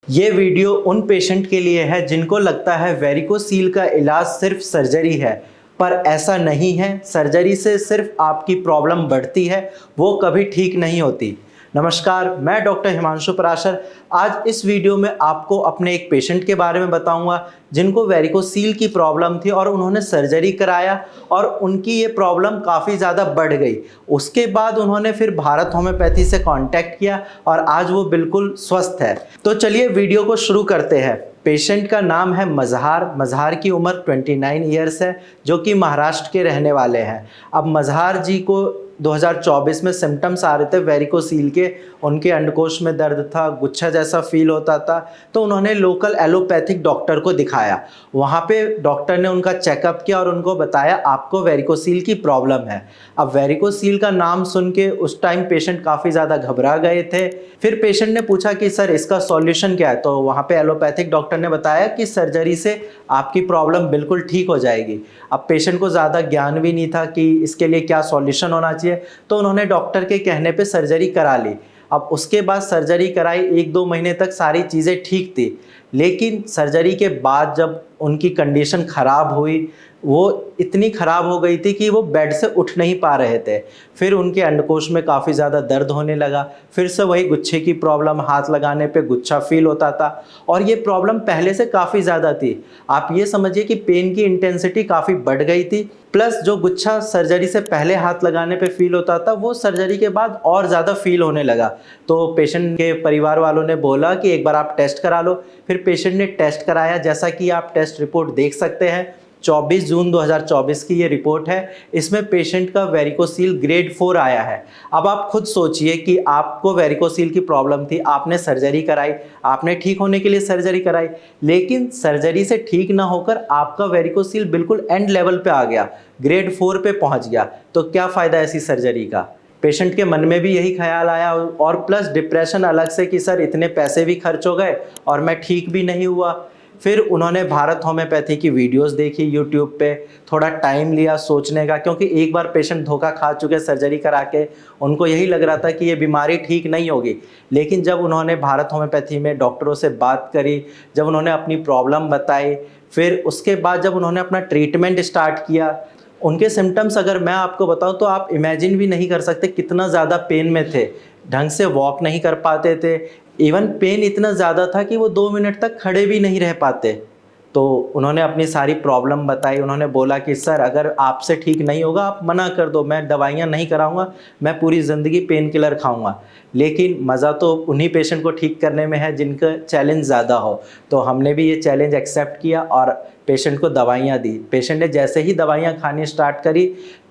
ये वीडियो उन पेशेंट के लिए है जिनको लगता है वेरिकोसील का इलाज सिर्फ सर्जरी है, पर ऐसा नहीं है। सर्जरी से सिर्फ आपकी प्रॉब्लम बढ़ती है, वो कभी ठीक नहीं होती। नमस्कार, मैं डॉक्टर हिमांशु पराशर। आज इस वीडियो में आपको अपने एक पेशेंट के बारे में बताऊंगा जिनको वेरिकोसील की प्रॉब्लम थी और उन्होंने सर्जरी कराया और उनकी ये प्रॉब्लम काफ़ी ज़्यादा बढ़ गई। उसके बाद उन्होंने फिर भारत होम्योपैथी से कांटेक्ट किया और आज वो बिल्कुल स्वस्थ है। तो चलिए वीडियो को शुरू करते हैं। पेशेंट का नाम है मजहार। मजहार की उम्र 29 ईयर्स है, जो कि महाराष्ट्र के रहने वाले हैं। अब मजहार जी को 2024 में सिम्टम्स आ रहे थे वेरिकोसील के। उनके अंडकोश में दर्द था, गुच्छा जैसा फील होता था, तो उन्होंने लोकल एलोपैथिक डॉक्टर को दिखाया। वहाँ पे डॉक्टर ने उनका चेकअप किया और उनको बताया आपको वेरिकोसील की प्रॉब्लम है। अब वेरिकोसील का नाम सुन के उस टाइम पेशेंट काफ़ी ज़्यादा घबरा गए थे। फिर पेशेंट ने पूछा कि सर इसका सॉल्यूशन क्या है, तो वहाँ पे एलोपैथिक डॉक्टर ने बताया कि सर्जरी से आपकी प्रॉब्लम बिल्कुल ठीक हो जाएगी। अब पेशेंट को ज़्यादा ज्ञान भी नहीं था कि इसके लिए क्या सॉल्यूशन होना चाहिए, तो उन्होंने डॉक्टर के कहने पे सर्जरी करा ली। अब उसके बाद सर्जरी कराई, 1-2 महीने तक सारी चीज़ें ठीक थी, लेकिन सर्जरी के बाद जब उनकी कंडीशन ख़राब हुई, वो इतनी ख़राब हो गई थी कि वो बेड से उठ नहीं पा रहे थे। फिर उनके अंडकोश में काफ़ी ज़्यादा दर्द होने लगा, फिर से वही गुच्छे की प्रॉब्लम, हाथ लगाने पे गुच्छा फील होता था और ये प्रॉब्लम पहले से काफ़ी ज़्यादा थी। आप ये समझिए कि पेन की इंटेंसिटी काफ़ी बढ़ गई थी, प्लस जो गुच्छा सर्जरी से पहले हाथ लगाने पे फील होता था वो सर्जरी के बाद और ज़्यादा फील होने लगा। तो पेशेंट के परिवार वालों ने बोला कि एक बार आप टेस्ट करा लो। फिर पेशेंट ने टेस्ट कराया, जैसा कि आप टेस्ट रिपोर्ट देख सकते हैं। 24 जून 2024 की ये रिपोर्ट है। इसमें पेशेंट का वेरिकोसील ग्रेड 4 आया है। अब आप खुद सोचिए कि आपको वेरिकोसील की प्रॉब्लम थी, आपने सर्जरी कराई, आपने ठीक होने के लिए सर्जरी कराई, लेकिन सर्जरी से ठीक ना होकर आपका वेरिकोसील बिल्कुल एंड लेवल पे आ गया, ग्रेड 4 पे पहुंच गया। तो क्या फ़ायदा ऐसी सर्जरी का। पेशेंट के मन में भी यही ख्याल आया और प्लस डिप्रेशन अलग से कि सर इतने पैसे भी खर्च हो गए और मैं ठीक भी नहीं हुआ। फिर उन्होंने भारत होम्योपैथी की वीडियोस देखी यूट्यूब पे, थोड़ा टाइम लिया सोचने का, क्योंकि एक बार पेशेंट धोखा खा चुके सर्जरी करा के। उनको यही लग रहा था कि ये बीमारी ठीक नहीं होगी, लेकिन जब उन्होंने भारत होम्योपैथी में डॉक्टरों से बात करी, जब उन्होंने अपनी प्रॉब्लम बताई, फिर उसके बाद जब उन्होंने अपना ट्रीटमेंट स्टार्ट किया, उनके सिम्टम्स अगर मैं आपको बताऊं तो आप इमेजिन भी नहीं कर सकते कितना ज़्यादा पेन में थे। ढंग से वॉक नहीं कर पाते थे, इवन पेन इतना ज़्यादा था कि वो 2 मिनट तक खड़े भी नहीं रह पाते। तो उन्होंने अपनी सारी प्रॉब्लम बताई। उन्होंने बोला कि सर अगर आपसे ठीक नहीं होगा आप मना कर दो, मैं दवाइयाँ नहीं कराऊंगा, मैं पूरी ज़िंदगी पेन किलर खाऊंगा। लेकिन मज़ा तो उन्हीं पेशेंट को ठीक करने में है जिनका चैलेंज ज़्यादा हो। तो हमने भी ये चैलेंज एक्सेप्ट किया और पेशेंट को दवाइयाँ दी। पेशेंट ने जैसे ही दवाइयाँ खानी स्टार्ट करी,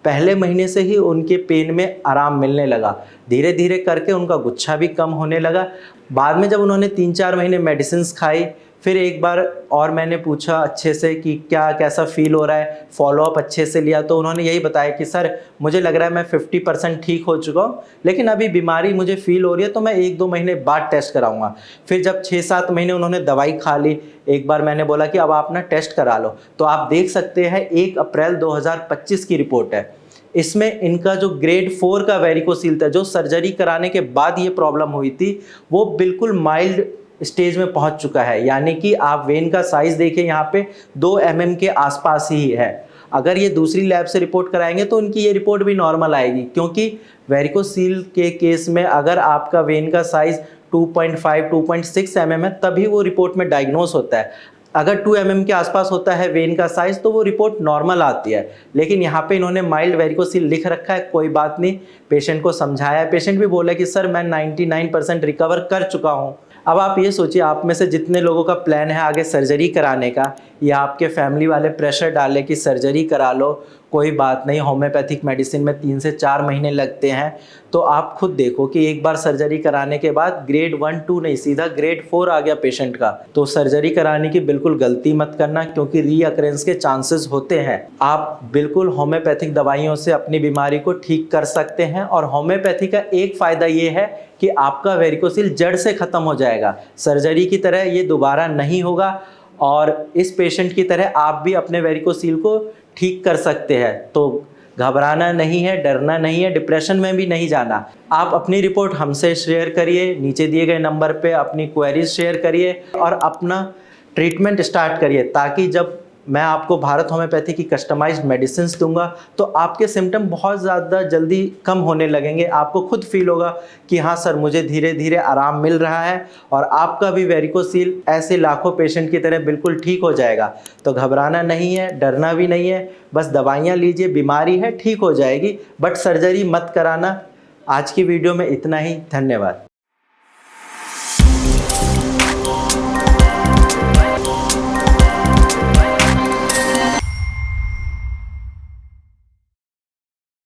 पहले महीने से ही उनके पेन में आराम मिलने लगा। धीरे धीरे करके उनका गुच्छा भी कम होने लगा। बाद में जब उन्होंने 3-4 महीने मेडिसिन्स खाई, फिर एक बार और मैंने पूछा अच्छे से कि क्या कैसा फील हो रहा है, फॉलोअप अच्छे से लिया, तो उन्होंने यही बताया कि सर मुझे लग रहा है मैं 50% ठीक हो चुका हूँ, लेकिन अभी बीमारी मुझे फील हो रही है, तो मैं 1-2 महीने बाद टेस्ट कराऊंगा। फिर जब 6-7 महीने उन्होंने दवाई खा ली, एक बार मैंने बोला कि अब आप ना टेस्ट करा लो। तो आप देख सकते हैं 1 अप्रैल 2025 की रिपोर्ट है। इसमें इनका जो ग्रेड 4 का वेरिकोसील था, जो सर्जरी कराने के बाद ये प्रॉब्लम हुई थी, वो बिल्कुल माइल्ड स्टेज में पहुंच चुका है। यानी कि आप वेन का साइज देखिए, यहाँ पे 2 mm के आसपास ही है। अगर ये दूसरी लैब से रिपोर्ट कराएंगे तो उनकी ये रिपोर्ट भी नॉर्मल आएगी, क्योंकि वेरिकोसील के केस में अगर आपका वेन का साइज 2.5-2.6 mm है तभी वो रिपोर्ट में डायग्नोस होता है। अगर 2 mm के आसपास होता है वेन का साइज तो वो रिपोर्ट नॉर्मल आती है। लेकिन यहाँ पे इन्होंने माइल्ड वेरिकोसील लिख रखा है, कोई बात नहीं। पेशेंट को समझाया, पेशेंट भी बोला कि सर मैं 99% रिकवर कर चुका हूँ। अब आप ये सोचिए, आप में से जितने लोगों का प्लान है आगे सर्जरी कराने का, या आपके फैमिली वाले प्रेशर डाले कि सर्जरी करा लो, कोई बात नहीं, होम्योपैथिक मेडिसिन में 3 से 4 महीने लगते हैं। तो आप खुद देखो कि एक बार सर्जरी कराने के बाद ग्रेड 1-2 नहीं, सीधा ग्रेड 4 आ गया पेशेंट का। तो सर्जरी कराने की बिल्कुल गलती मत करना, क्योंकि रीअकरेंस के चांसेस होते हैं। आप बिल्कुल होम्योपैथिक दवाइयों से अपनी बीमारी को ठीक कर सकते हैं। और होम्योपैथी का एक फ़ायदा ये है कि आपका वेरिकोसील जड़ से ख़त्म हो जाएगा। सर्जरी की तरह ये दोबारा नहीं होगा और इस पेशेंट की तरह आप भी अपने वेरिकोसील को ठीक कर सकते हैं। तो घबराना नहीं है, डरना नहीं है, डिप्रेशन में भी नहीं जाना। आप अपनी रिपोर्ट हमसे शेयर करिए, नीचे दिए गए नंबर पे अपनी क्वेरीज शेयर करिए और अपना ट्रीटमेंट स्टार्ट करिए, ताकि जब मैं आपको भारत होम्योपैथी की कस्टमाइज्ड मेडिसिन दूंगा तो आपके सिम्टम बहुत ज़्यादा जल्दी कम होने लगेंगे। आपको खुद फील होगा कि हाँ सर, मुझे धीरे धीरे आराम मिल रहा है और आपका भी वेरिकोसील ऐसे लाखों पेशेंट की तरह बिल्कुल ठीक हो जाएगा। तो घबराना नहीं है, डरना भी नहीं है, बस दवाइयाँ लीजिए, बीमारी है ठीक हो जाएगी, बट सर्जरी मत कराना। आज की वीडियो में इतना ही, धन्यवाद।